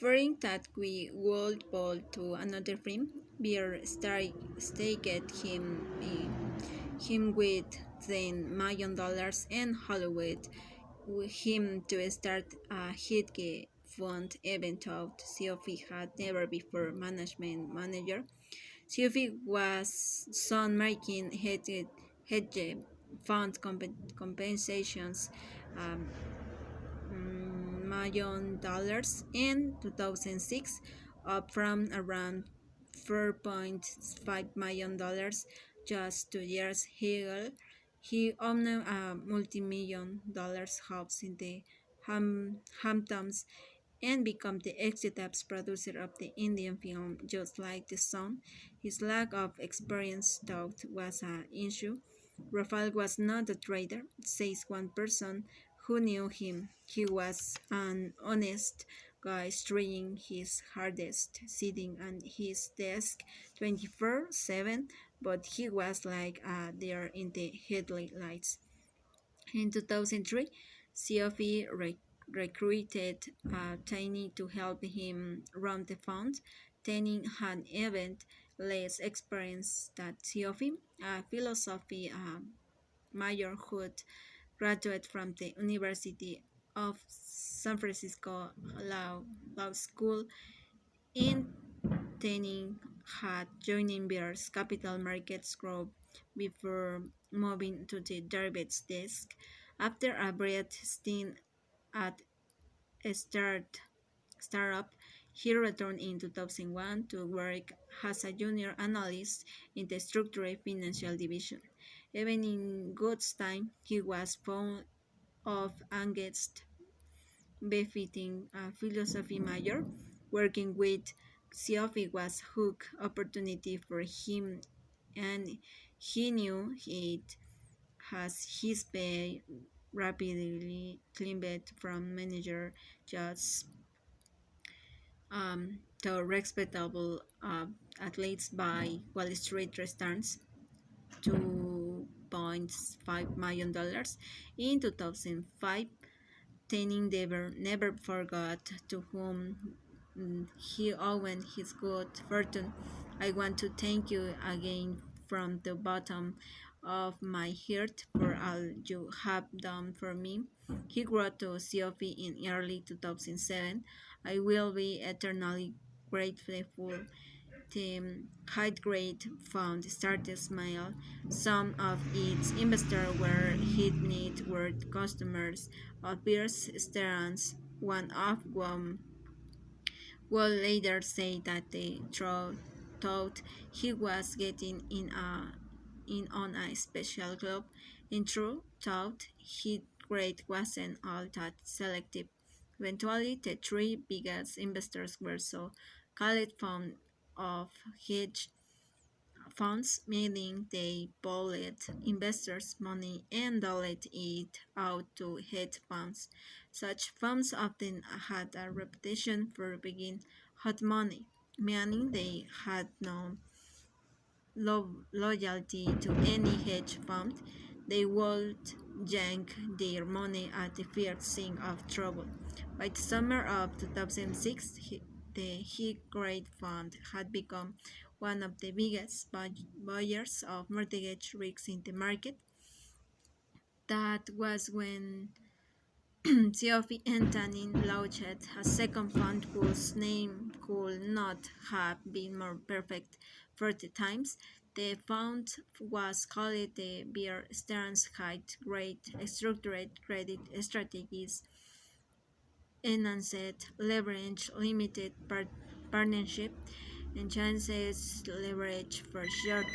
Fearing that we would fall to another film, Beer staked him with $10 million in Hollywood him to start a hit fund even though Sophie had never before management manager. Sophie was soon making hedge fund compensations um, million dollars in 2006, up from around $4.5 million just 2 years ago. He owned a multi-million dollars house in the Hamptons and become the executive producer of the Indian film Just Like the Sun. His lack of experience thought was an issue. Rafael was not a trader, says one person who knew him. He was an honest guy trying his hardest, sitting at his desk 24/7, but he was like there in the headlights. In 2003, Sophie recruited Tiny to help him run the fund. Tiny had even less experience than Sophie, a philosophy major who graduate from the University of San Francisco Law School. In Tiny had joined Bear's Capital Markets Group before moving to the derivatives desk. After a brief stint at a startup, he returned in 2001 to work as a junior analyst in the structured financial division. Even in good time, he was fond of angst befitting a philosophy major. Working with Sophie was hook opportunity for him, and he knew it as his pay rapidly climbed from manager just to respectable athletes by Wall Street standards. $2.5 million in 2005. Tenin never forgot to whom he owed his good fortune. I want to thank you again from the bottom of my heart for all you have done for me. He wrote to Sophie in early 2007. I will be eternally grateful. The high-grade fund started to smile. Some of its investors were high-net worth customers of Beers Stearns. One of them will later say that they thought he was getting in on a special club. In truth, thought his grade wasn't all that selective. Eventually, the three biggest investors were so called fond of hedge funds, meaning they borrowed investors' money and doled it out to hedge funds. Such funds often had a reputation for being hot money, meaning they had no loyalty to any hedge fund. They would yank their money at the first sign of trouble. By the summer of 2006, the High Grade Fund had become one of the biggest buyers of mortgage risks in the market. That was when Sophie and Tanin launched a second fund whose name could not have been more perfect for the times. The fund was called the Bear Stearns High Grade Structured Credit Strategies Enhanced Leverage Limited Partnership, and chances leverage for short.